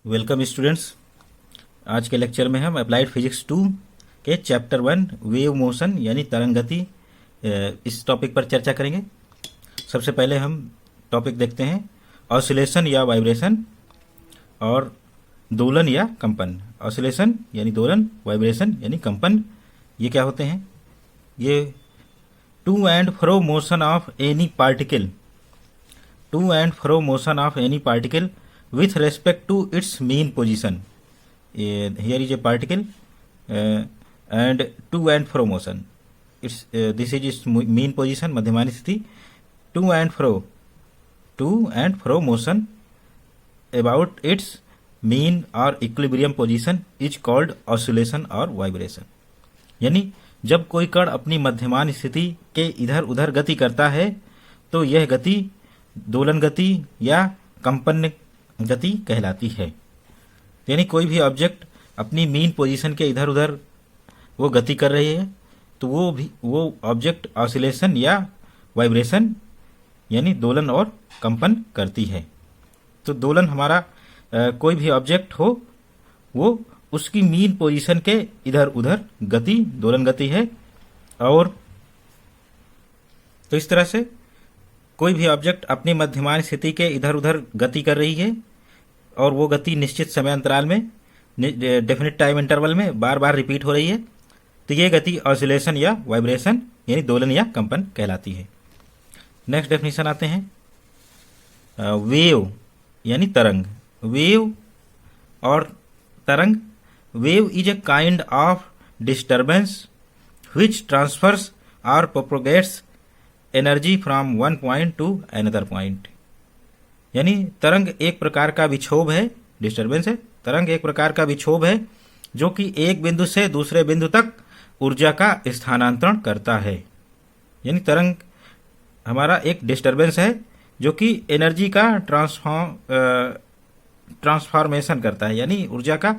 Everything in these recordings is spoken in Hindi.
Welcome students. आज के लेक्चर में हम अप्लाइड फिजिक्स 2 के चैप्टर 1 वेव मोशन यानी तरंग गति इस टॉपिक पर चर्चा करेंगे। सबसे पहले हम टॉपिक देखते हैं ऑसिलेशन या वाइब्रेशन और दोलन या कंपन। ऑसिलेशन यानी दोलन, वाइब्रेशन यानी कंपन, ये क्या होते हैं? ये to and fro motion of any particle, to and fro motion of any particle with respect to its mean position. Here is a particle and to and fro motion. This is its mean position, मध्यमान स्थिति. To and fro motion about its mean or equilibrium position is called oscillation or vibration. यानी जब कोई कण अपनी मध्यमान स्थिति के इधर उधर गति करता है तो यह गति दोलन गति या कंपन गति कहलाती है। यानी कोई भी ऑब्जेक्ट अपनी मीन पोजीशन के इधर उधर वो गति कर रही है तो वो ऑब्जेक्ट ऑसिलेशन या वाइब्रेशन यानी दोलन और कंपन करती है। तो दोलन हमारा कोई भी ऑब्जेक्ट हो वो उसकी मीन पोजीशन के इधर उधर गति दोलन गति है। और तो इस तरह से कोई भी ऑब्जेक्ट अपनी मध्यमान स्थिति के इधर उधर गति कर रही है और वो गति निश्चित समय अंतराल में, डेफिनेट टाइम इंटरवल में बार बार रिपीट हो रही है तो ये गति ऑसिलेशन या वाइब्रेशन यानी दोलन या कंपन कहलाती है। नेक्स्ट डेफिनेशन आते हैं वेव यानी तरंग। वेव और तरंग, wave is a kind of disturbance which transfers और propagates energy from one point to another point. यानी तरंग एक प्रकार का विक्षोभ है, डिस्टर्बेंस है। तरंग एक प्रकार का विक्षोभ है जो कि एक बिंदु से दूसरे बिंदु तक ऊर्जा का स्थानांतरण करता है। यानी तरंग हमारा एक डिस्टर्बेंस है जो कि एनर्जी का ट्रांसफॉर्मेशन करता है। यानी ऊर्जा का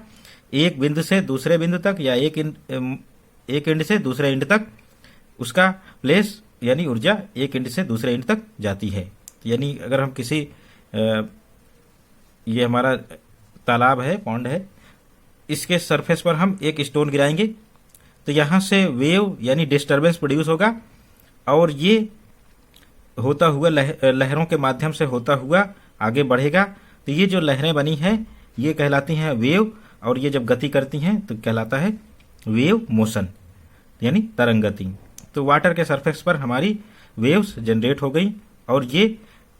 एक बिंदु से दूसरे बिंदु तक या एक एंड से दूसरे एंड तक उसका प्लेस, यानी ऊर्जा एक एंड से दूसरे एंड तक जाती है। यानी अगर हम किसी ये हमारा तालाब है, पॉन्ड है, इसके सरफेस पर हम एक स्टोन गिराएंगे तो यहां से वेव यानी डिस्टर्बेंस प्रोड्यूस होगा और ये होता हुआ लहरों के माध्यम से होता हुआ आगे बढ़ेगा। तो ये जो लहरें बनी हैं ये कहलाती हैं वेव, और ये जब गति करती हैं तो कहलाता है वेव मोशन यानी तरंग गति। तो वाटर के सरफेस पर हमारी वेव्स जनरेट हो गई और ये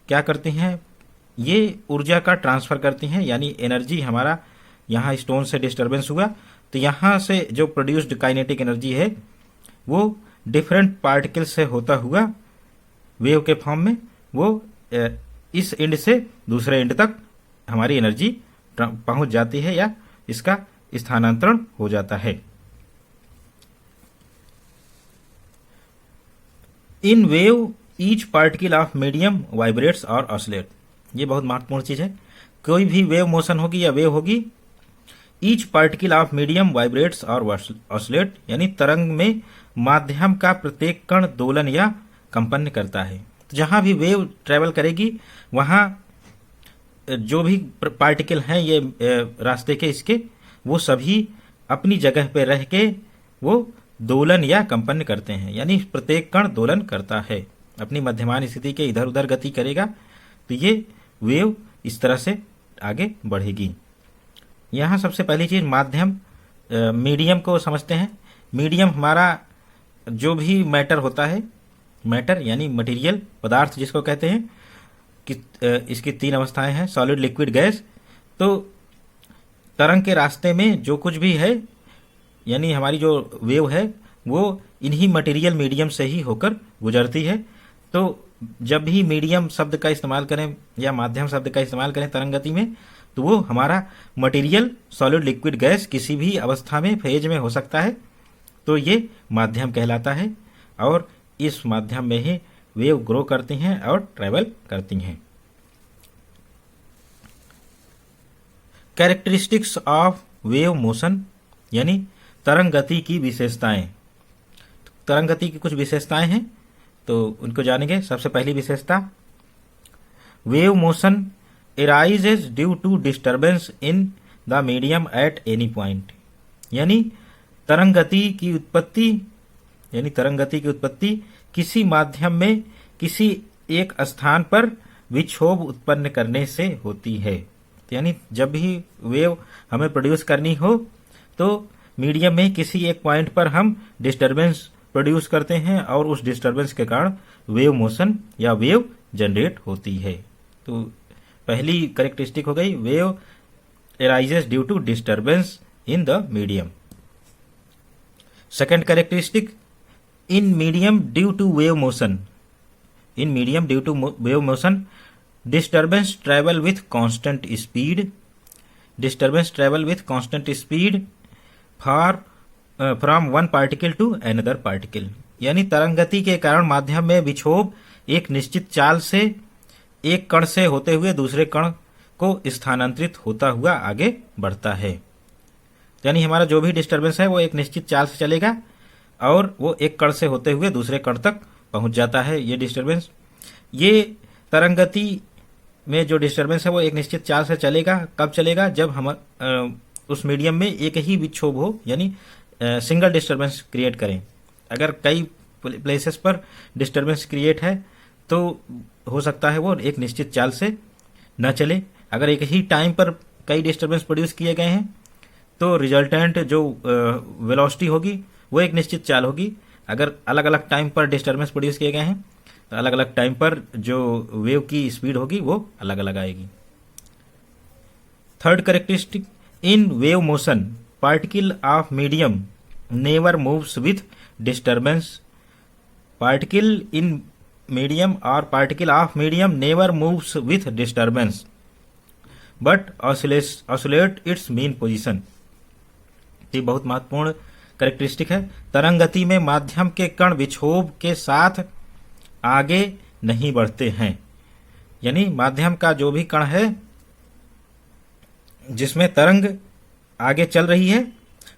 क्या करती हैं, ये ऊर्जा का ट्रांसफर करती हैं। यानी एनर्जी हमारा यहाँ स्टोन से डिस्टर्बेंस हुआ तो यहाँ से जो प्रोड्यूस्ड काइनेटिक एनर्जी है वो डिफरेंट पार्टिकल से होता हुआ वेव के फॉर्म में वो इस एंड से दूसरे एंड तक हमारी एनर्जी पहुंच जाती है या इसका स्थानांतरण हो जाता है। In wave each particle of medium vibrates और ऑसिलेट। ये बहुत महत्वपूर्ण चीज है। कोई भी वेव मोशन होगी या वेव होगी, each particle of medium vibrates और ऑसिलेट, यानी तरंग में माध्यम का प्रत्येक कण दोलन या कंपन करता है। तो जहां भी वेव ट्रेवल करेगी वहां जो भी पार्टिकल हैं ये रास्ते के इसके, वो सभी अपनी जगह पे रह के वो दोलन या कंपन करते हैं। यानी प्रत्येक कण दोलन करता है, अपनी मध्यमान स्थिति के इधर उधर गति करेगा तो ये वेव इस तरह से आगे बढ़ेगी। यहां सबसे पहली चीज माध्यम, मीडियम को समझते हैं। मीडियम हमारा जो भी मैटर होता है, मैटर यानी मटेरियल, पदार्थ जिसको कहते हैं, कि इसकी तीन अवस्थाएं हैं, सॉलिड, लिक्विड, गैस। तो तरंग के रास्ते में जो कुछ भी है यानी हमारी जो वेव है वो इन्हीं मटेरियल मीडियम से ही होकर गुजरती है। तो जब भी मीडियम शब्द का इस्तेमाल करें या माध्यम शब्द का इस्तेमाल करें तरंग गति में तो वो हमारा मटेरियल, सॉलिड, लिक्विड, गैस किसी भी अवस्था में, फेज में हो सकता है तो ये माध्यम कहलाता है और इस माध्यम में ही वेव ग्रो करती हैं और ट्रेवल करती हैं। कैरेक्टरिस्टिक्स ऑफ वेव मोशन यानी तरंग गति की विशेषताएं। तरंग गति की कुछ विशेषताएं हैं तो उनको जानेंगे। सबसे पहली विशेषता, wave motion arises due to disturbance in the medium at any point. यानी तरंग गति की उत्पत्ति किसी माध्यम में किसी एक स्थान पर विक्षोभ उत्पन्न करने से होती है। यानी जब भी वेव हमें प्रोड्यूस करनी हो तो मीडियम में किसी एक पॉइंट पर हम डिस्टरबेंस प्रोड्यूस करते हैं और उस डिस्टरबेंस के कारण वेव मोशन या वेव जनरेट होती है। तो पहली कैरेक्टरिस्टिक हो गई wave arises due to disturbance in the medium. Second characteristic in medium due to wave motion. In medium due to wave motion disturbance travel with constant speed from one particle to another particle। यानी तरंग गति के कारण माध्यम में विक्षोभ एक निश्चित चाल से एक कण से होते हुए दूसरे कण को स्थानांतरित होता हुआ आगे बढ़ता है। यानी हमारा जो भी डिस्टरबेंस है वो एक निश्चित चाल से चलेगा और वो एक कण से होते हुए दूसरे कण तक पहुंच जाता है। ये डिस्टरबेंस, ये तरंग गति में जो डिस्टरबेंस है वो एक निश्चित चाल से चलेगा। कब चलेगा? जब हम उस मीडियम में एक ही विक्षोभ हो, यानी सिंगल डिस्टरबेंस क्रिएट करें। अगर कई प्लेसेस पर डिस्टरबेंस क्रिएट है तो हो सकता है वो एक निश्चित चाल से न चले। अगर एक ही टाइम पर कई डिस्टरबेंस प्रोड्यूस किए गए हैं तो रिजल्टेंट जो वेलोसिटी होगी वो एक निश्चित चाल होगी। अगर अलग अलग टाइम पर डिस्टरबेंस प्रोड्यूस किए गए हैं तो अलग अलग टाइम पर जो वेव की स्पीड होगी वो अलग अलग आएगी। Third characteristic in wave motion particle of medium never moves with disturbance. Particle in medium और particle of medium never moves with disturbance but oscillate its mean position. ये बहुत महत्वपूर्ण कैरेक्टरिस्टिक है। तरंग गति में माध्यम के कण विक्षोभ के साथ आगे नहीं बढ़ते हैं। यानी माध्यम का जो भी कण है जिसमें तरंग आगे चल रही है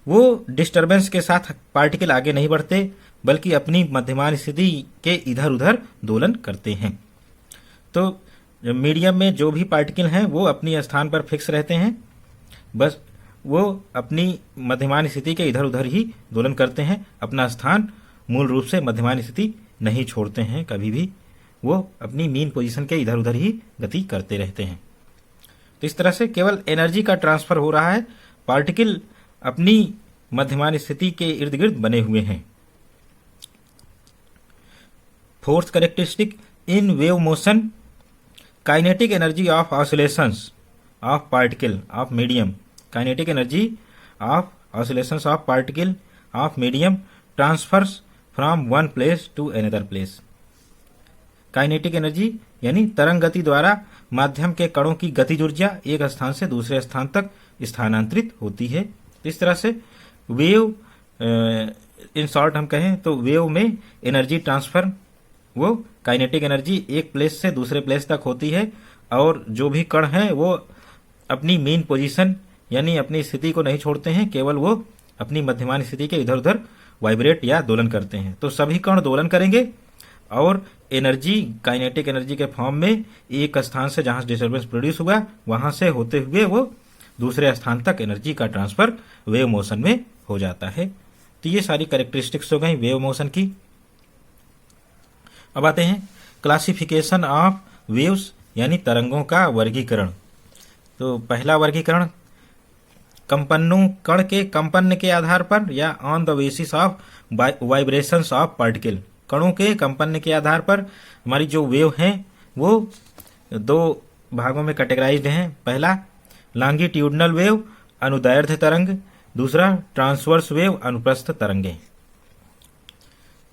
वो डिस्टरबेंस के साथ पार्टिकल आगे नहीं बढ़ते बल्कि अपनी मध्यमान स्थिति के इधर उधर दोलन करते हैं। तो मीडियम में जो भी पार्टिकल हैं वो अपनी स्थान पर फिक्स रहते हैं, बस वो अपनी मध्यमान स्थिति के इधर उधर ही दोलन करते हैं। अपना स्थान मूल रूप से मध्यमान स्थिति नहीं छोड़ते हैं कभी भी, वो अपनी मीन पोजीशन के इधर उधर ही गति करते रहते हैं। तो इस तरह से केवल एनर्जी का ट्रांसफर हो रहा है, पार्टिकल अपनी मध्यमान स्थिति के इर्द गिर्द बने हुए हैं। Fourth characteristic in wave motion kinetic energy of oscillations of particle of medium. Kinetic energy of oscillations of particle of medium transfers from one place to another place. Kinetic energy यानी तरंग गति द्वारा माध्यम के कणों की गतिज ऊर्जा एक स्थान से दूसरे स्थान तक स्थानांतरित होती है। इस तरह से वेव, इन शॉर्ट हम कहें तो वेव में एनर्जी ट्रांसफर वो काइनेटिक एनर्जी एक प्लेस से दूसरे प्लेस तक होती है और जो भी कण है वो अपनी मेन पोजीशन यानी अपनी स्थिति को नहीं छोड़ते हैं, केवल वो अपनी मध्यमान स्थिति के इधर उधर वाइब्रेट या दोलन करते हैं। तो सभी कण दोलन करेंगे और एनर्जी काइनेटिक एनर्जी के फॉर्म में एक स्थान से जहां डिस्टर्बेंस प्रोड्यूस हुआ वहां से होते हुए वो दूसरे स्थान तक एनर्जी का ट्रांसफर वेव मोशन में हो जाता है। तो ये सारी कैरेक्टरिस्टिक्स हो गई वेव मोशन की। अब आते हैं क्लासिफिकेशन ऑफ वेव्स यानी तरंगों का वर्गीकरण। तो पहला वर्गीकरण कंपनों कण के कंपन के आधार पर या on the basis of vibrations of particle. कणों के कंपन के आधार पर हमारी जो वेव हैं वो दो भागों में कैटेगराइज्ड हैं। पहला लॉन्गिट्यूडनल वेव अनुदैर्ध्य तरंग, दूसरा ट्रांसवर्स वेव अनुप्रस्थ तरंगें।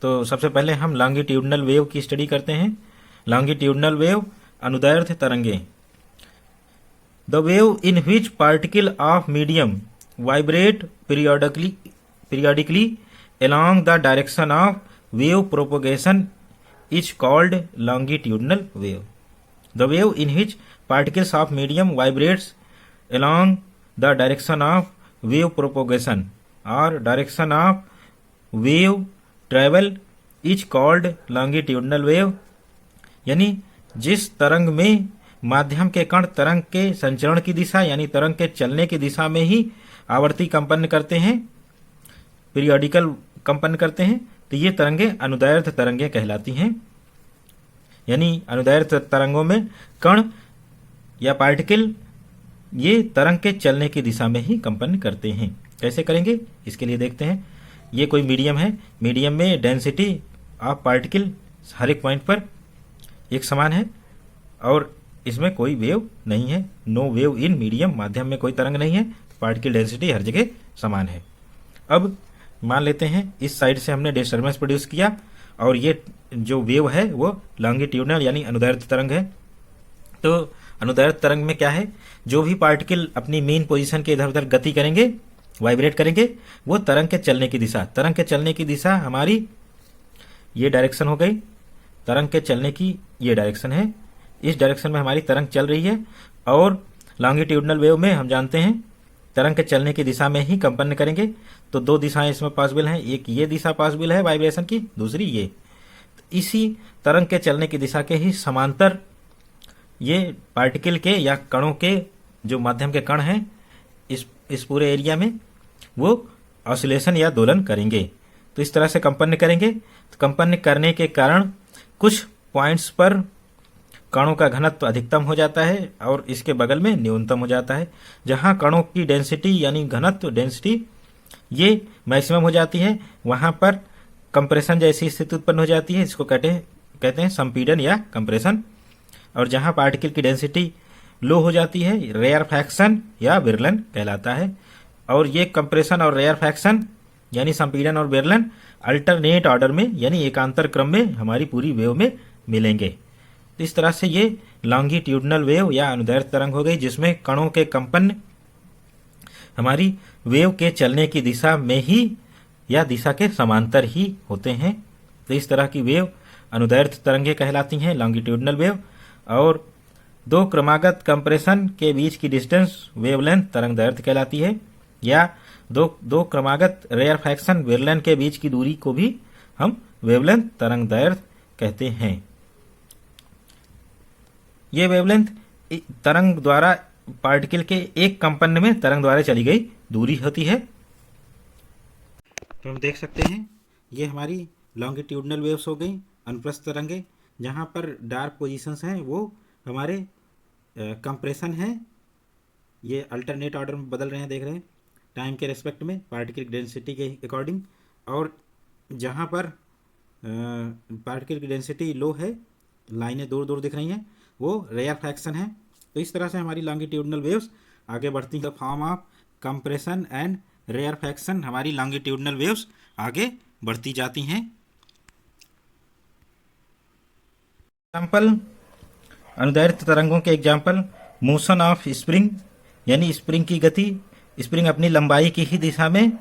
तो सबसे पहले हम लॉन्गिट्यूडनल वेव की स्टडी करते हैं। लॉन्गिट्यूडनल वेव अनुदैर्ध्य तरंगें। The wave in which particle of medium vibrate periodically along the direction of wave propagation is called longitudinal wave. The wave in which particles of medium vibrates along the direction of wave propagation or direction of wave travel is called longitudinal wave। यानी जिस तरंग में माध्यम के कण तरंग के संचरण की दिशा यानी तरंग के चलने की दिशा में ही आवर्ती कंपन करते हैं, पीरियोडिकल कंपन करते हैं, तो ये तरंगे अनुदैर्ध्य तरंगे कहलाती हैं। यानी अनुदैर्ध्य तरंगों में कण या पार्टिकल ये तरंग के चलने की दिशा में ही कंपन करते हैं। कैसे करेंगे इसके लिए देखते हैं। ये कोई मीडियम है, मीडियम में डेंसिटी ऑफ पार्टिकल हर एक पॉइंट पर एक समान है और इसमें कोई वेव नहीं है, नो वेव इन मीडियम, माध्यम में कोई तरंग नहीं है, पार्टिकल डेंसिटी हर जगह समान है। अब मान लेते हैं इस साइड से हमने डिस्टर्बेंस प्रोड्यूस किया और ये जो वेव है वो लॉन्गिट्यूडनल यानी अनुदैर्ध्य तरंग है। तो अनुदैर्ध्य तरंग में क्या है, जो भी पार्टिकल अपनी मेन पोजीशन के इधर उधर गति करेंगे, वाइब्रेट करेंगे, वो तरंग के चलने की दिशा, तरंग के चलने की दिशा हमारी ये डायरेक्शन हो गई, तरंग के चलने की ये डायरेक्शन है, इस डायरेक्शन में हमारी तरंग चल रही है। और लॉन्गिट्यूडनल वेव में हम जानते हैं तरंग के चलने की दिशा में ही कंपन करेंगे। तो दो दिशाएं इसमें पॉसिबल हैं, एक ये दिशा पॉसिबल है वाइब्रेशन की, दूसरी ये। इसी तरंग के चलने की दिशा के ही समांतर ये पार्टिकल के या कणों के जो माध्यम के कण हैं इस पूरे एरिया में वो ऑसिलेशन या दोलन करेंगे। तो इस तरह से कंपन करेंगे। तो कंपन करने के कारण कुछ पॉइंट्स पर कणों का घनत्व अधिकतम हो जाता है और इसके बगल में न्यूनतम हो जाता है। जहां कणों की डेंसिटी यानी घनत्व डेंसिटी ये मैक्सिमम हो जाती है, वहां पर कंप्रेशन जैसी स्थिति उत्पन्न हो जाती है, इसको कहते हैं संपीड़न या कंप्रेशन। और जहां पार्टिकल की डेंसिटी लो हो जाती है, रेयरफैक्शन या विरलन कहलाता है। और ये कंप्रेशन और रेयरफैक्शन यानी संपीड़न और विरलन अल्टरनेट ऑर्डर में यानी एकांतर क्रम में हमारी पूरी वेव में मिलेंगे। तो इस तरह से ये लॉन्गिट्यूडनल वेव या अनुदैर्ध्य तरंग हो गई, जिसमें कणों के कंपन हमारी वेव के चलने की दिशा में ही या दिशा के समांतर ही होते हैं। तो इस तरह की वेव अनुदैर्ध्य तरंगे कहलाती हैं, लॉन्गिट्यूडनल वेव। और दो क्रमागत कंप्रेशन के बीच की डिस्टेंस वेवलेंथ तरंगदैर्ध्य कहलाती है, या दो क्रमागत रेयरफैक्शन विरलन के बीच की दूरी को भी हम वेवलेंथ तरंगदैर्ध्य कहते हैं। ये वेवलेंथ तरंग द्वारा पार्टिकल के एक कंपन में तरंग द्वारा चली गई दूरी होती है। तो हम देख सकते हैं ये हमारी लॉन्गिट्यूडनल वेव्स हो गई, अनुप्रस्थ तरंगे। जहाँ पर डार्क पोजीशंस हैं वो हमारे कंप्रेशन है, ये अल्टरनेट ऑर्डर में बदल रहे हैं, देख रहे हैं टाइम के रेस्पेक्ट में पार्टिकल डेंसिटी के अकॉर्डिंग। और जहाँ पर पार्टिकल की डेंसिटी लो है, लाइनें दूर दूर दिख रही हैं, वो रेयरफैक्शन है। तो इस तरह से हमारी लॉन्गिट्यूडनल वेव्स आगे बढ़ती हैं। Form of compression and rarefaction हमारी लॉन्गिट्यूडनल वेव्स आगे बढ़ती जाती हैं। एग्जाम्पल अनुदैर्ध्य तरंगों के एग्जाम्पल, मोशन ऑफ स्प्रिंग यानी स्प्रिंग की गति, स्प्रिंग अपनी लंबाई की ही दिशा में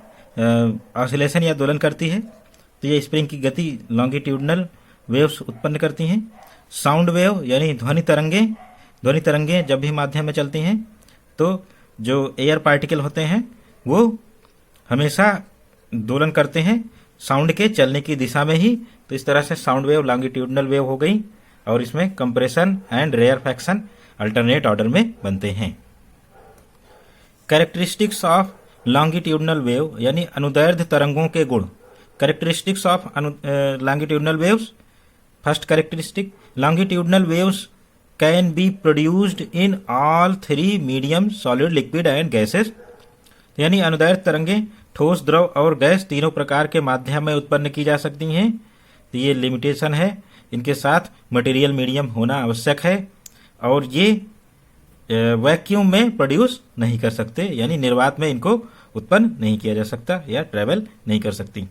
ऑसिलेशन या दोलन करती है, तो ये स्प्रिंग की गति लॉन्गिट्यूडनल वेव्स उत्पन्न करती हैं। साउंड वेव यानी ध्वनि तरंगे जब भी माध्यम में चलती हैं तो जो एयर पार्टिकल होते हैं वो हमेशा दोलन करते हैं साउंड के चलने की दिशा में ही। तो इस तरह से साउंड वेव लॉन्गिट्यूडनल वेव हो गई और इसमें compression and rarefaction alternate order में बनते हैं। कैरेक्टरिस्टिक्स ऑफ लॉन्गिट्यूडनल वेव यानी अनुदैर्ध्य तरंगों के गुण। Characteristics of longitudinal waves. First characteristic, longitudinal waves can be produced in all three medium, solid, liquid and gases. यानी अनुदैर्ध्य तरंगे ठोस, द्रव और गैस तीनों प्रकार के माध्यम में उत्पन्न की जा सकती हैं। तो ये लिमिटेशन है, इनके साथ मटेरियल मीडियम होना आवश्यक है और ये वैक्यूम में प्रोड्यूस नहीं कर सकते, यानी निर्वात में इनको उत्पन्न नहीं किया जा सकता या ट्रेवल नहीं कर सकती।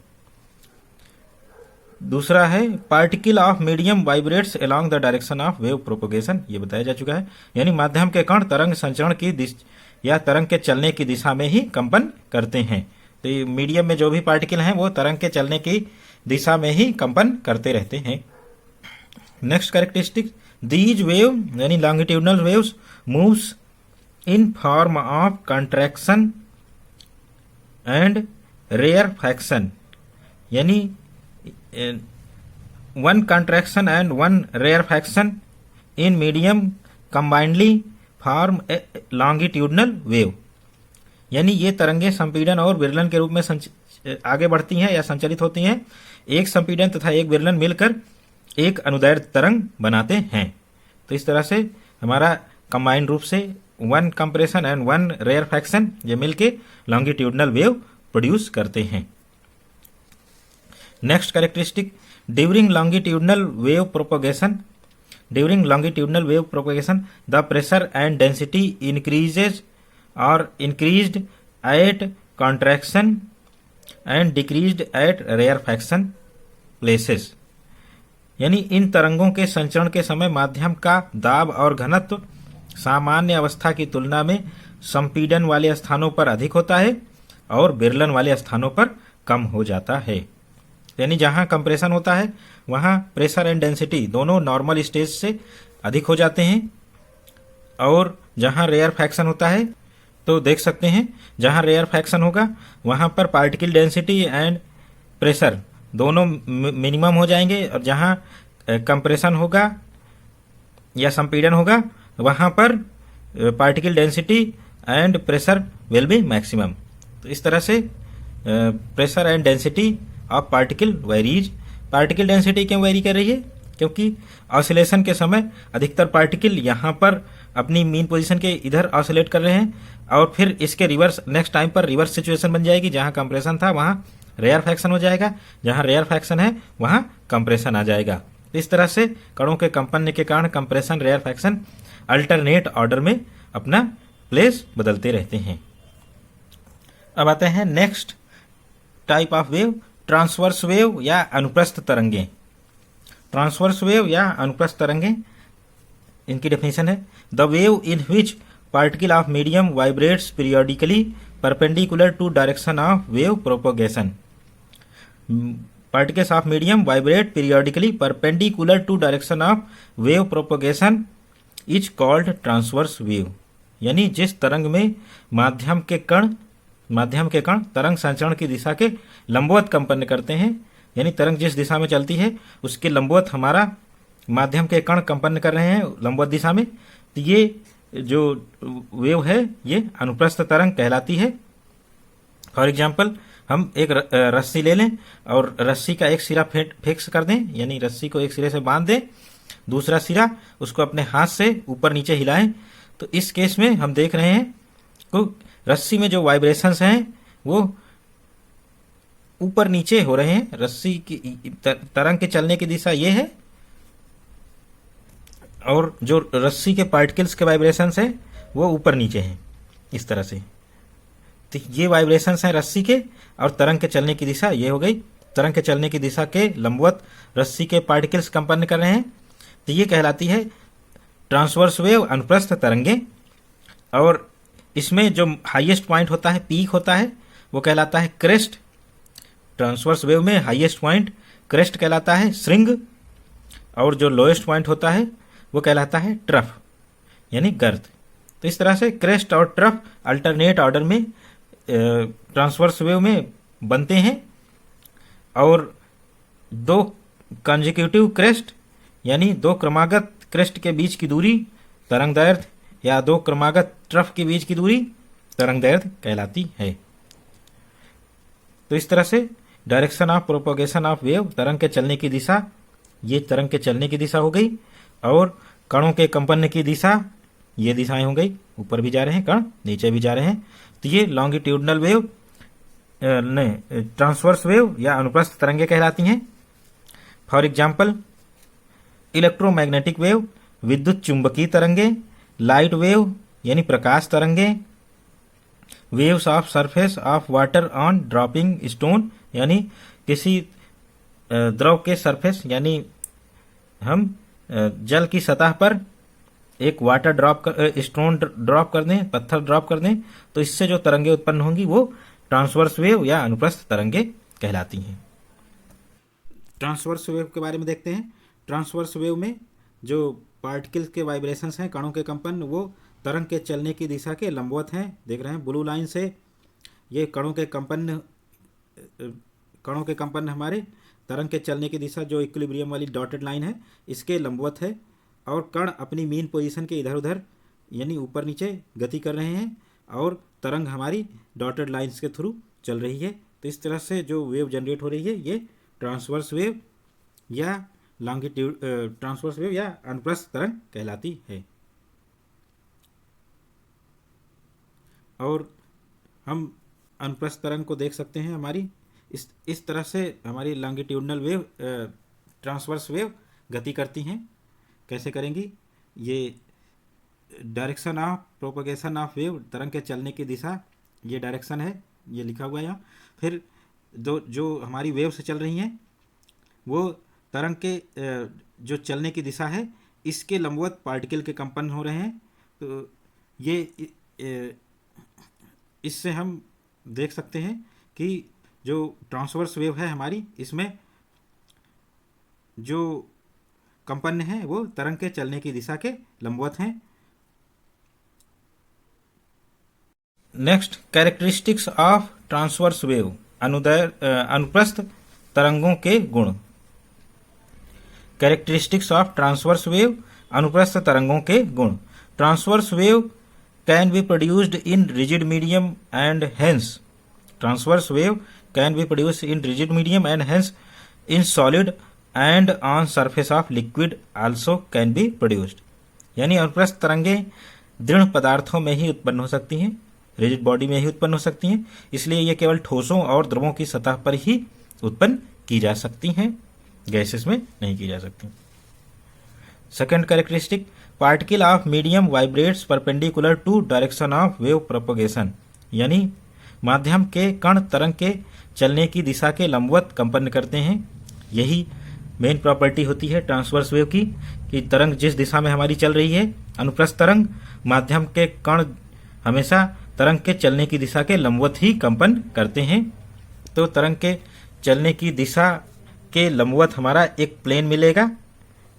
दूसरा है particle of medium vibrates along the direction of wave propagation, ये बताया जा चुका है। यानी माध्यम के कण तरंग संचरण की दिशा या तरंग के चलने की दिशा में ही कंपन करते हैं। तो ये मीडियम में जो भी पार्टिकल हैं वो तरंग के चलने की दिशा में ही कंपन करते रहते हैं। नेक्स्ट कैरेक्टरिस्टिक, दीज वेव यानी longitudinal waves moves in form of contraction and rarefaction, यानी one contraction and one rarefaction in medium combinedly form a longitudinal wave, यानी ये तरंगे संपीड़न और विरलन के रूप में आगे बढ़ती हैं या संचलित होती हैं। एक संपीड़न तथा एक विरलन मिलकर एक अनुदैर्ध्य तरंग बनाते हैं। तो इस तरह से हमारा कंबाइंड रूप से one compression and one rarefaction ये मिलके लॉन्गिट्यूडनल वेव प्रोड्यूस करते हैं। Next characteristic, during longitudinal wave propagation, during longitudinal wave propagation the pressure and density increases और increased at contraction and decreased at rarefaction places, यानी इन तरंगों के संचरण के समय माध्यम का दाब और घनत्व सामान्य अवस्था की तुलना में संपीड़न वाले स्थानों पर अधिक होता है और विरलन वाले स्थानों पर कम हो जाता है। यानी जहां कंप्रेशन होता है वहां प्रेशर एंड डेंसिटी दोनों नॉर्मल स्टेज से अधिक हो जाते हैं, और जहां रेयरफैक्शन होता है तो देख सकते हैं जहां रेयरफैक्शन होगा वहां पर पार्टिकल डेंसिटी एंड प्रेशर दोनों मिनिमम हो जाएंगे, और जहां कंप्रेशन होगा या संपीड़न होगा वहां पर particle density and pressure will be maximum. तो इस तरह से pressure and density of particle varies. Particle density क्यों वेरी कर रही है? क्योंकि ऑसिलेशन के समय अधिकतर पार्टिकल यहाँ पर अपनी मीन पोजीशन के इधर ऑसिलेट कर रहे हैं, और फिर इसके रिवर्स नेक्स्ट टाइम पर रिवर्स सिचुएशन बन जाएगी, जहां कंप्रेशन था वहां रेयरफैक्शन हो जाएगा, जहां रेयरफैक्शन है वहां कंप्रेशन आ जाएगा। इस तरह से कणों के कंपन के कारण कंप्रेशन रेयरफैक्शन अल्टरनेट ऑर्डर में अपना प्लेस बदलते रहते हैं। अब आते हैं next type of wave, transverse wave या अनुप्रस्थ तरंगे। ट्रांसवर्स वेव या अनुप्रस्थ तरंगे, इनकी डेफिनेशन है the wave in which particle of medium vibrates periodically perpendicular to direction of wave propagation. Particles of medium vibrate periodically perpendicular to direction of wave propagation is called transverse wave, यानी जिस तरंग में माध्यम के कण तरंग संचरण की दिशा के लंबवत कंपन करते हैं, यानी तरंग जिस दिशा में चलती है उसके लंबवत हमारा माध्यम के कण कंपन कर रहे हैं लंबवत दिशा में, तो ये जो वेव है ये अनुप्रस्थ तरंग कहलाती है। फॉर एग्जाम्पल हम एक रस्सी ले लें और रस्सी का एक सिरा फिक्स कर दें, यानी रस्सी को एक सिरे से बांध दें, दूसरा सिरा उसको अपने हाथ से ऊपर नीचे हिलाएं, तो इस केस में हम देख रहे हैं तो रस्सी में जो वाइब्रेशंस हैं वो ऊपर नीचे हो रहे हैं। रस्सी की तरंग के चलने की दिशा ये है, और जो रस्सी के पार्टिकल्स के वाइब्रेशंस हैं वो ऊपर नीचे हैं, इस तरह से। तो ये वाइब्रेशंस हैं रस्सी के, और तरंग के चलने की दिशा ये हो गई। तरंग के चलने की दिशा के लंबवत रस्सी के पार्टिकल्स कंपन कर रहे हैं, तो ये कहलाती है ट्रांसवर्स वेव, अनुप्रस्थ तरंगे। और इसमें जो हाईएस्ट पॉइंट होता है, पीक होता है, वो कहलाता है क्रेस्ट। ट्रांसवर्स वेव में हाईएस्ट पॉइंट क्रेस्ट कहलाता है, श्रृंग, और जो लोएस्ट पॉइंट होता है वो कहलाता है ट्रफ, यानी गर्त। तो इस तरह से क्रेस्ट और ट्रफ अल्टरनेट ऑर्डर में ट्रांसवर्स वेव में बनते हैं, और दो कंजिक्यूटिव क्रेस्ट यानी दो क्रमागत क्रेस्ट के बीच की दूरी तरंगदैर्घ्य, या दो क्रमागत ट्रफ के बीच की दूरी तरंगदैर्घ्य कहलाती है। तो इस तरह से direction of propagation of wave, तरंग के चलने की दिशा, ये तरंग के चलने की दिशा हो गई, और कणों के कंपन की दिशा, ये दिशाएं हो गई, ऊपर भी जा रहे हैं कण, नीचे भी जा रहे हैं। तो ये लॉन्गिट्यूडनल वेव ट्रांसवर्स वेव या अनुप्रस्थ तरंगे कहलाती हैं। फॉर एग्जाम्पल इलेक्ट्रोमैग्नेटिक वेव, विद्युत चुंबकीय तरंगे, लाइट वेव यानी प्रकाश तरंगे, waves of surface of water on dropping stone, यानी किसी द्रव के सरफेस, यानी हम जल की सतह पर एक वाटर स्टोन ड्रॉप कर दें, पत्थर ड्रॉप कर दें, तो इससे जो तरंगे उत्पन्न होंगी वो ट्रांसवर्स वेव या अनुप्रस्थ तरंगे कहलाती हैं। ट्रांसवर्स वेव के बारे में देखते हैं। ट्रांसवर्स वेव में जो पार्टिकल्स के वाइब्रेशंस हैं, कणों के कंपन, वो तरंग के चलने की दिशा के लंबवत हैं। देख रहे हैं ब्लू लाइन से, ये कणों के कंपन हमारे तरंग के चलने की दिशा जो इक्विलिब्रियम वाली डॉटेड लाइन है इसके लंबवत है। और कण अपनी मीन पोजीशन के इधर उधर यानी ऊपर नीचे गति कर रहे हैं और तरंग हमारी डॉटेड लाइंस के थ्रू चल रही है। तो इस तरह से जो वेव जनरेट हो रही है ये ट्रांसवर्स वेव या लॉन्गिट्यूड ट्रांसवर्स वेव या अनुप्रस्थ तरंग कहलाती है। और हम अनुप्रस्थ तरंग को देख सकते हैं हमारी इस तरह से हमारी लॉन्गिट्यूडनल वेव ट्रांसवर्स वेव गति करती हैं। कैसे करेंगी? ये direction of propagation of wave, तरंग के चलने की दिशा, ये डायरेक्शन है, ये लिखा हुआ है यहाँ। फिर जो हमारी वेव से चल रही हैं वो तरंग के जो चलने की दिशा है इसके लंबवत पार्टिकल के कंपन हो रहे हैं। तो ये इससे हम देख सकते हैं कि जो ट्रांसवर्स वेव है हमारी, इसमें जो कंपन है वो तरंग के चलने की दिशा के लंबवत हैं। Next, characteristics of transverse wave, अनुप्रस्थ तरंगों के गुण। कैरेक्टरिस्टिक्स ऑफ ट्रांसवर्स वेव, अनुप्रस्थ तरंगों के गुण। Transverse wave can be produced in rigid medium and hence transverse wave can be produced in rigid medium and hence in solid and on surface of liquid also can be produced. यानी अनुप्रस्थ तरंगें दृढ़ पदार्थों में ही उत्पन्न हो सकती हैं, रिजिड बॉडी में ही उत्पन्न हो सकती हैं, इसलिए ये केवल ठोसों और द्रवों की सतह पर ही उत्पन्न की जा सकती हैं, गैसेस में नहीं की जा सकती। Second characteristic, particle of medium vibrates perpendicular to direction of wave propagation. यानी माध्यम के कण तरंग के चलने की दिशा के लंबवत कंपन करते हैं। यही मेन प्रॉपर्टी होती है ट्रांसवर्स वेव की कि तरंग जिस दिशा में हमारी चल रही है, अनुप्रस्थ तरंग, माध्यम के कण हमेशा तरंग के चलने की दिशा के लंबवत ही कंपन करते हैं। तो तरंग के चलने की दिशा के लंबवत हमारा एक प्लेन मिलेगा,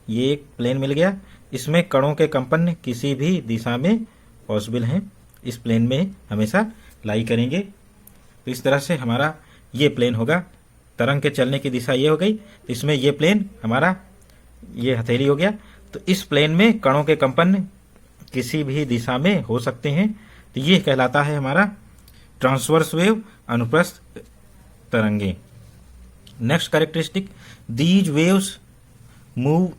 ये एक प्लेन मिल गया, इसमें कणों के कंपन किसी भी दिशा में पॉसिबल हैं, इस प्लेन में हमेशा लाई करेंगे। तो इस तरह से हमारा ये प्लेन होगा, तरंग के चलने की दिशा ये हो गई, तो इसमें ये प्लेन हमारा ये हथेली हो गया। तो इस प्लेन में कणों के कंपन किसी भी दिशा में हो सकते हैं। तो ये कहलाता है हमारा ट्रांसवर्स वेव, अनुप्रस्थ तरंगे। Next characteristic, these waves move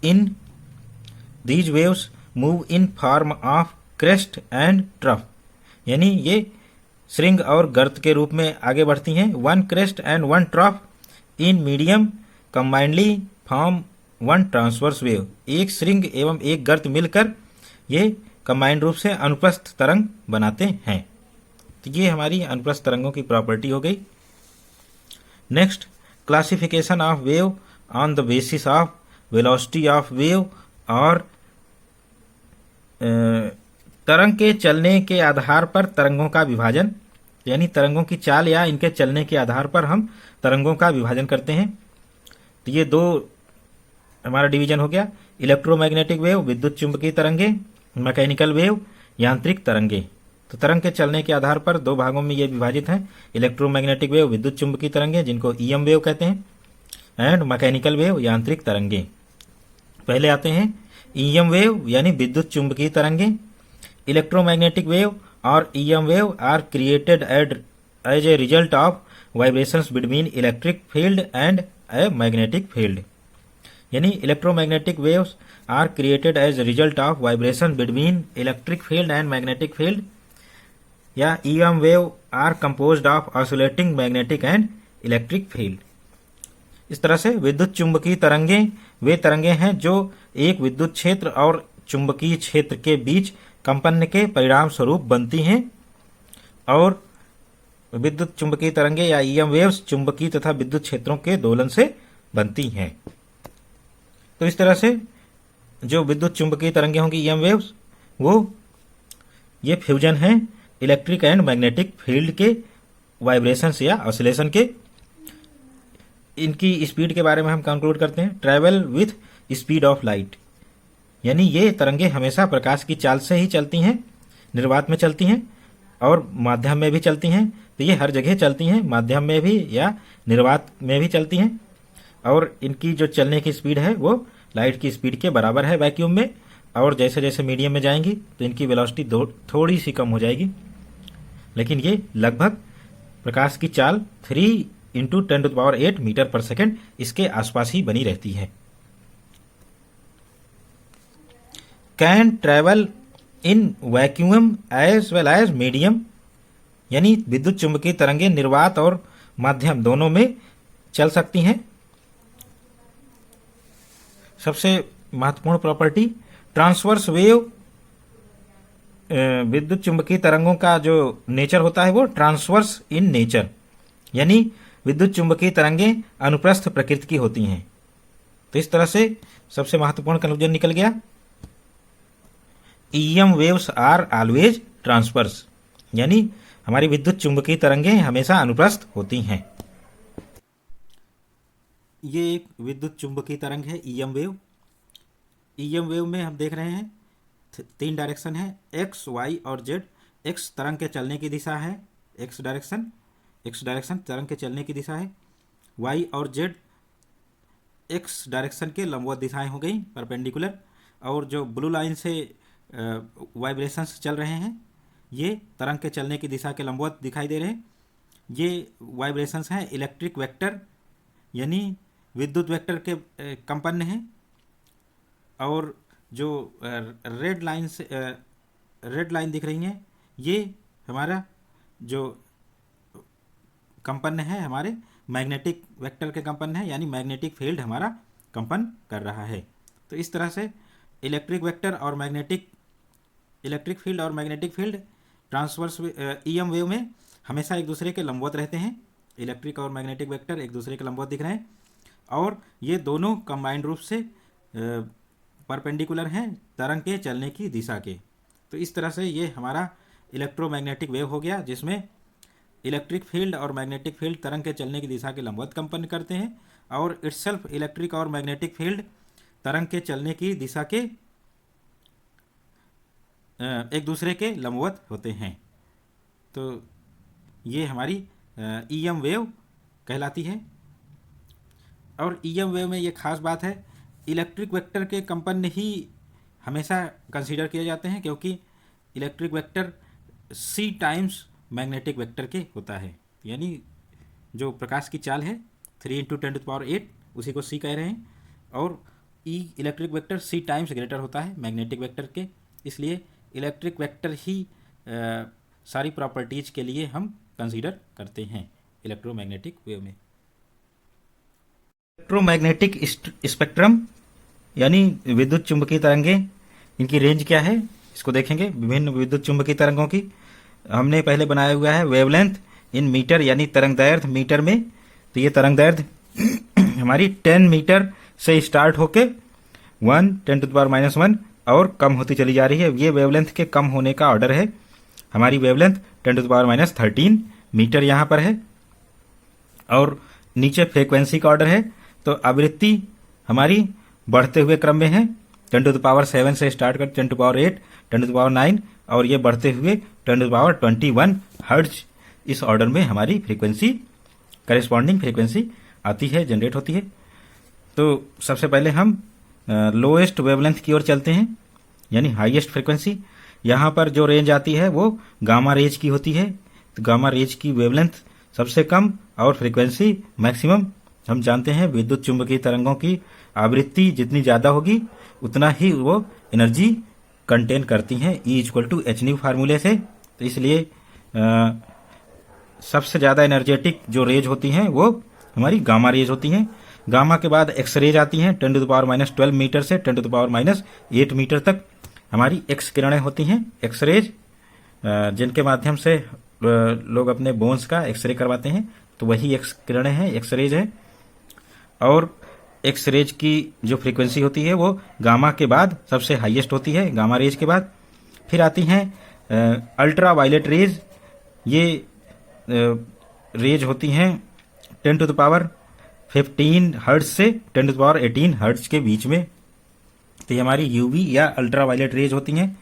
in form of crest and trough. यानी ये श्रृंग और गर्त के रूप में आगे बढ़ती हैं। One crest and one trough in medium combinedly form one transverse wave. एक श्रृंग एवं एक गर्त मिलकर ये कंबाइंड रूप से अनुप्रस्थ तरंग बनाते हैं। तो ये हमारी अनुप्रस्थ तरंगों की प्रॉपर्टी हो गई। Next, classification of wave on the basis of velocity of wave, और तरंग के चलने के आधार पर तरंगों का विभाजन, यानी तरंगों की चाल या इनके चलने के आधार पर हम तरंगों का विभाजन करते हैं। तो ये दो हमारा डिवीजन हो गया, इलेक्ट्रोमैग्नेटिक वेव विद्युत चुंबकीय तरंगे, मैकेनिकल वेव यांत्रिक तरंगे। तो तरंग के चलने के आधार पर दो भागों में ये विभाजित हैं, इलेक्ट्रोमैग्नेटिक वेव विद्युत चुंबकीय तरंगे जिनको ईएम वेव कहते हैं, एंड मैकेनिकल वेव यांत्रिक तरंगे। पहले आते हैं ईएम वेव यानी विद्युत चुंबकीय तरंगे। इलेक्ट्रोमैग्नेटिक वेव और EM wave are created as a result of vibrations between electric field and a magnetic field. यानी electromagnetic waves are created as result of vibration between electric field and magnetic field, या EM wave are composed of oscillating magnetic and electric field. इस तरह से विद्युत चुंबकीय तरंगे वे तरंगे हैं जो एक विद्युत क्षेत्र और चुंबकीय क्षेत्र के बीच कंपन के परिणाम स्वरूप बनती हैं, और विद्युत चुंबकीय तरंगे या ईएम वेव्स चुंबकीय तथा विद्युत क्षेत्रों के दोलन से बनती हैं। तो इस तरह से जो विद्युत चुंबकीय तरंगे होंगी ईएम वेव्स, वो ये फ्यूजन है इलेक्ट्रिक एंड मैग्नेटिक फील्ड के वाइब्रेशंस या ऑसिलेशन के। इनकी स्पीड के बारे में हम कंक्लूड करते हैं, travel with speed of light. यानी ये तरंगे हमेशा प्रकाश की चाल से ही चलती हैं, निर्वात में चलती हैं और माध्यम में भी चलती हैं। तो ये हर जगह चलती हैं, माध्यम में भी या निर्वात में भी चलती हैं, और इनकी जो चलने की स्पीड है वो लाइट की स्पीड के बराबर है वैक्यूम में। और जैसे जैसे मीडियम में जाएंगी तो इनकी वेलोसिटी थोड़ी सी कम हो जाएगी, लेकिन ये लगभग प्रकाश की चाल 3 इंटू 10⁸ मीटर पर सेकेंड इसके आसपास ही बनी रहती है। Can travel in vacuum as well as medium, यानी विद्युत चुंबकीय तरंगें निर्वात और माध्यम दोनों में चल सकती हैं। सबसे महत्वपूर्ण प्रॉपर्टी, ट्रांसवर्स वेव, विद्युत चुंबकीय तरंगों का जो नेचर होता है वो ट्रांसवर्स इन नेचर, यानी विद्युत चुंबकीय तरंगें अनुप्रस्थ प्रकृति की होती हैं। तो इस तरह से सबसे महत्वपूर्ण कंक्लूजन निकल गया, EM waves are always transverse, यानी हमारी विद्युत चुंबकीय तरंगें हमेशा अनुप्रस्थ होती हैं। ये एक विद्युत चुंबकीय तरंग है ईएम वेव। ईएम वेव में हम देख रहे हैं 3 डायरेक्शन है, एक्स, वाई और जेड। एक्स तरंग के चलने की दिशा है, एक्स डायरेक्शन तरंग के चलने की दिशा है। वाई और जेड एक्स डायरेक्शन के लंबवत दिशाएं हो गई, परपेंडिकुलर। और जो ब्लू लाइन से वाइब्रेशंस चल रहे हैं ये तरंग के चलने की दिशा के लंबवत दिखाई दे रहे हैं। ये वाइब्रेशंस हैं इलेक्ट्रिक वेक्टर, यानी विद्युत वेक्टर के कंपन हैं। और जो रेड लाइन दिख रही हैं ये हमारा जो कंपन है हमारे मैग्नेटिक वेक्टर के कंपन है, यानी मैग्नेटिक फील्ड हमारा कंपन कर रहा है। तो इस तरह से इलेक्ट्रिक फील्ड और magnetic field transverse EM wave में हमेशा एक दूसरे के लंबवत रहते हैं। इलेक्ट्रिक और मैग्नेटिक वेक्टर एक दूसरे के लंबवत दिख रहे हैं और ये दोनों कंबाइंड रूप से परपेंडिकुलर हैं तरंग के चलने की दिशा के। तो इस तरह से ये हमारा इलेक्ट्रोमैग्नेटिक वेव हो गया, जिसमें इलेक्ट्रिक फील्ड और मैग्नेटिक फील्ड तरंग के चलने की दिशा के लंबवत कंपन करते हैं और इटसेल्फ इलेक्ट्रिक और मैग्नेटिक फील्ड तरंग के चलने की दिशा के एक दूसरे के लंबवत होते हैं। तो ये हमारी ईएम वेव कहलाती है। और ईएम वेव में ये खास बात है, इलेक्ट्रिक वेक्टर के कंपन ही हमेशा कंसीडर किए जाते हैं, क्योंकि electric vector c times magnetic vector के होता है, यानी जो प्रकाश की चाल है 3 इंटू 10⁸, उसी को c कह रहे हैं। और electric vector c times greater होता है मैग्नेटिक वेक्टर के, इसलिए इलेक्ट्रिक वेक्टर ही सारी प्रॉपर्टीज के लिए हम कंसीडर करते हैं इलेक्ट्रोमैग्नेटिक वेव में। इलेक्ट्रोमैग्नेटिक स्पेक्ट्रम यानी विद्युत चुंबकीय तरंगें, इनकी रेंज क्या है इसको देखेंगे। विभिन्न विद्युत चुंबकीय तरंगों की हमने पहले बनाया हुआ है वेवलेंथ इन मीटर, यानी तरंगदैर्घ्य मीटर में। तो ये तरंगदैर्घ्य हमारी 10 मीटर से स्टार्ट होके 10⁻⁻1 और कम होती चली जा रही है। ये वेवलेंथ के कम होने का ऑर्डर है। हमारी वेवलेंथ 10⁻13 मीटर यहाँ पर है और नीचे फ्रीक्वेंसी का ऑर्डर है। तो आवृत्ति हमारी बढ़ते हुए क्रम में है, 10⁻7 से स्टार्ट कर 10⁸, 10⁻9 और ये बढ़ते हुए 10⁻21 हर्ट्ज, इस ऑर्डर में हमारी फ्रीक्वेंसी करेस्पॉन्डिंग फ्रीक्वेंसी आती है, जनरेट होती है। तो सबसे पहले हम लोएस्ट वेवलेंथ की ओर चलते हैं, यानी हाईएस्ट फ्रीक्वेंसी। यहाँ पर जो रेंज आती है वो गामा रेज की होती है। तो गामा रेज की वेवलेंथ सबसे कम और फ्रीक्वेंसी मैक्सिमम। हम जानते हैं विद्युत चुंबकीय तरंगों की आवृत्ति जितनी ज़्यादा होगी उतना ही वो एनर्जी कंटेन करती हैं, E = फार्मूले से। तो इसलिए सबसे ज़्यादा एनर्जेटिक जो रेज होती हैं वो हमारी गामा रेज होती हैं। गामा के बाद एक्स रेज आती हैं 10⁻12 मीटर से 10⁻8 मीटर तक हमारी एक्स किरणें होती हैं, एक्स रेज, जिनके माध्यम से लोग अपने बोन्स का एक्सरे करवाते हैं। तो वही एक्स किरणें हैं, एक्स रेज है। और एक्स रेज की जो फ्रीक्वेंसी होती है वो गामा के बाद सबसे हाईएस्ट होती है, गामा रेज के बाद। फिर आती हैं अल्ट्रा वायलेट रेज। ये रेज होती हैं 10⁻15 हर्ट्ज से 10⁻18 हर्ट्ज के बीच में। तो ये हमारी यूवी या अल्ट्रा वायलेट रेज होती हैं।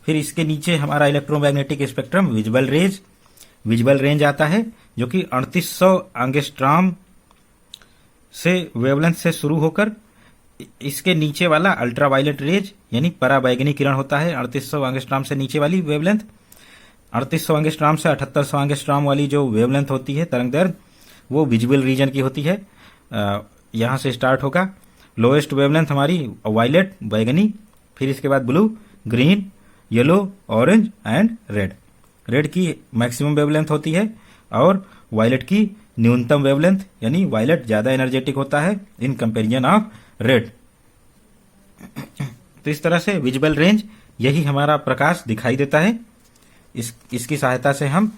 फिर इसके नीचे हमारा electromagnetic spectrum visible raise, visible range आता है, जो कि 3800 एंगस्ट्रॉम से वेवलेंथ से शुरू होकर इसके नीचे वाला अल्ट्रावायलेट रेज यानी पराबैंगनी किरण होता है 3800 एंगस्ट्रॉम से नीचे वाली वेवलेंथ। 3800 एंगस्ट्रॉम से 7800 एंगस्ट्रॉम वाली जो वेवलेंथ होती है तरंग दैर्घ्य, वो विजिबल रीजन की होती है। यहां से स्टार्ट होगा। लोएस्ट वेवलेंथ हमारी वायलेट बैगनी, फिर इसके बाद blue, green, yellow, orange and red. Red की मैक्सिमम वेवलेंथ होती है और वायलेट की न्यूनतम वेवलेंथ, यानी वायलेट ज्यादा एनर्जेटिक होता है इन कंपेरिजन ऑफ रेड। तो इस तरह से विजिबल रेंज यही हमारा प्रकाश दिखाई देता है। इसकी सहायता से हम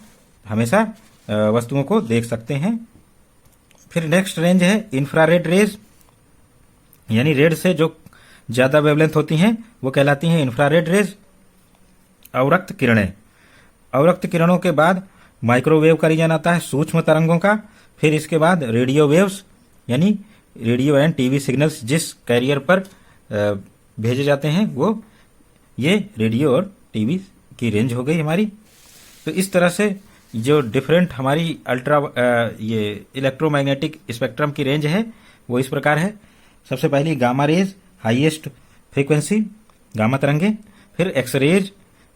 हमेशा वस्तुओं को देख सकते हैं। फिर नेक्स्ट रेंज है इंफ्रारेड रेज, यानी रेड से जो ज्यादा वेवलेंथ होती हैं वो कहलाती हैं इंफ्रारेड रेज। अवरक्त किरणें, अवरक्त किरणों के बाद माइक्रोवेव का रीजन आता है सूक्ष्म तरंगों का। फिर इसके बाद रेडियो वेव्स, यानी रेडियो एंड टीवी सिग्नल्स जिस कैरियर पर भेजे जाते हैं वो ये रेडियो और टीवी की रेंज हो गई हमारी। तो इस तरह से जो डिफरेंट हमारी ये इलेक्ट्रोमैग्नेटिक स्पेक्ट्रम की रेंज है वो इस प्रकार है। सबसे पहली gamma rays, highest frequency gamma तरंगे, फिर एक्स रेज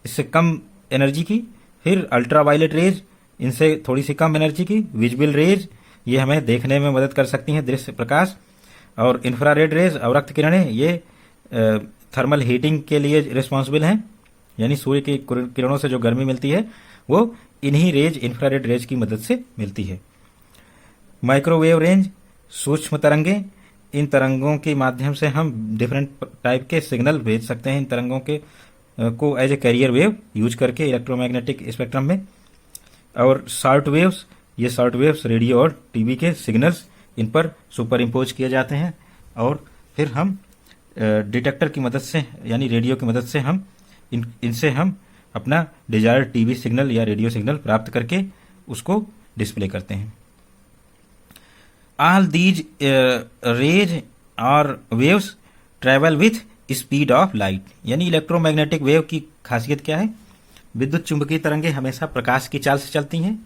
इससे कम एनर्जी की, फिर अल्ट्रावायलेट रेज इनसे थोड़ी सी कम एनर्जी की, विजिबल रेज ये हमें देखने में मदद कर सकती हैं दृश्य प्रकाश, और इंफ्रारेड रेज अवरक्त किरणें ये थर्मल हीटिंग के लिए रिस्पॉन्सिबल हैं, यानी सूर्य की किरणों से जो गर्मी मिलती है वो इन्हीं रेज इंफ्रारेड रेज की मदद से मिलती है। माइक्रोवेव रेंज सूक्ष्म तरंगे, इन तरंगों के माध्यम से हम डिफरेंट टाइप के सिग्नल भेज सकते हैं इन तरंगों के को as a carrier wave use करके इलेक्ट्रोमैग्नेटिक स्पेक्ट्रम में। और शॉर्ट वेव्स, ये शॉर्ट वेव्स रेडियो और टीवी के सिग्नल्स इन पर सुपर इम्पोज किए जाते हैं और फिर हम डिटेक्टर की मदद से यानी रेडियो की मदद से हम इनसे हम अपना डिजायर्ड टीवी सिग्नल या रेडियो सिग्नल प्राप्त करके उसको डिस्प्ले करते हैं। ऑल दीज रेज और waves travel with speed of light, यानी इलेक्ट्रोमैग्नेटिक वेव की खासियत क्या है? विद्युत चुंबकीय तरंगें हमेशा प्रकाश की चाल से चलती हैं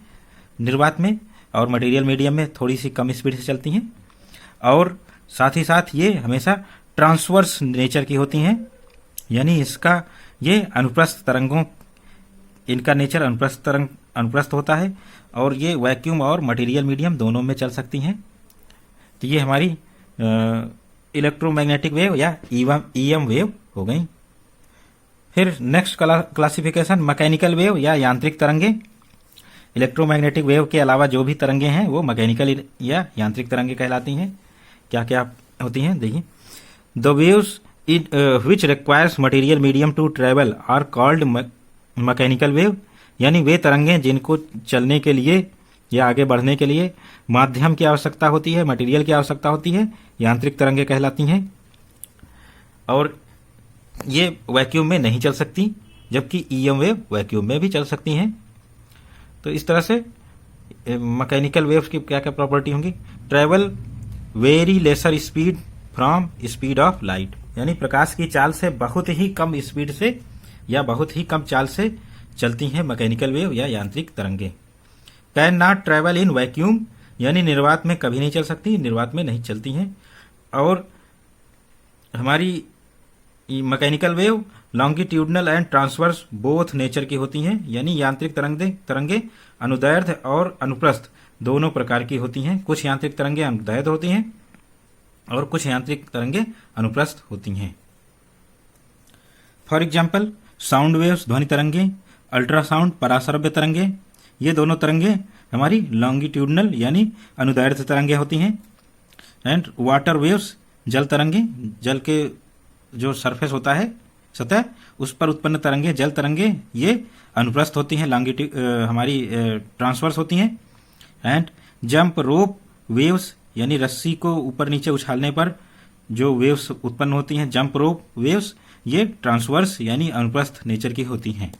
निर्वात में और मटेरियल मीडियम में थोड़ी सी कम स्पीड से चलती हैं, और साथ ही साथ ये हमेशा ट्रांसवर्स नेचर की होती हैं, यानी इसका ये अनुप्रस्थ तरंगों इनका नेचर अनुप्रस्थ होता है और ये वैक्यूम और मटेरियल मीडियम दोनों में चल सकती हैं। तो ये हमारी इलेक्ट्रोमैग्नेटिक वेव या ईएम वेव हो गई। फिर नेक्स्ट क्लासिफिकेशन मैकेनिकल वेव या यांत्रिक तरंगे। इलेक्ट्रोमैग्नेटिक वेव के अलावा जो भी तरंगे हैं वो मैकेनिकल या यांत्रिक तरंगे कहलाती हैं। क्या क्या होती हैं देखिए। The waves which requires material medium to travel are called mechanical wave, यानी वे तरंगे जिनको चलने के लिए या आगे बढ़ने के लिए माध्यम की आवश्यकता होती है, मटेरियल की आवश्यकता होती है, यांत्रिक तरंगे कहलाती हैं। और ये वैक्यूम में नहीं चल सकती, जबकि ईएम वेव वैक्यूम में भी चल सकती हैं। तो इस तरह से मैकेनिकल वेव्स की क्या क्या प्रॉपर्टी होंगी? Travel very lesser speed from speed of light, यानी प्रकाश की चाल से बहुत ही कम स्पीड से या बहुत ही कम चाल से चलती हैं मैकेनिकल वेव या यांत्रिक तरंगे। Can not travel in vacuum, यानी निर्वात में कभी नहीं चल सकती, निर्वात में नहीं चलती हैं। और हमारी mechanical wave longitudinal and transverse both nature की होती हैं, यानी यांत्रिक तरंगे अनुदैर्ध्य और अनुप्रस्थ दोनों प्रकार की होती हैं। कुछ यांत्रिक तरंगे अनुदैर्ध्य होती हैं और कुछ यांत्रिक तरंगे अनुप्रस्थ होती हैं। फॉर एग्जाम्पल साउंड वेव्स ध्वनि तरंगे, अल्ट्रासाउंड पराश्रव्य तरंगे, ये दोनों तरंगे हमारी लॉन्गिट्यूडनल यानी अनुदैर्ध्य तरंगे होती हैं। एंड वाटर वेव्स जल तरंगे, जल के जो सरफेस होता है सतह उस पर उत्पन्न तरंगे जल तरंगे ये अनुप्रस्थ होती हैं, हमारी ट्रांसवर्स होती हैं। एंड जंप रोप वेव्स, यानी रस्सी को ऊपर नीचे उछालने पर जो वेव्स उत्पन्न होती हैं जंप रोप वेव्स, ये ट्रांसवर्स यानी अनुप्रस्थ नेचर की होती हैं।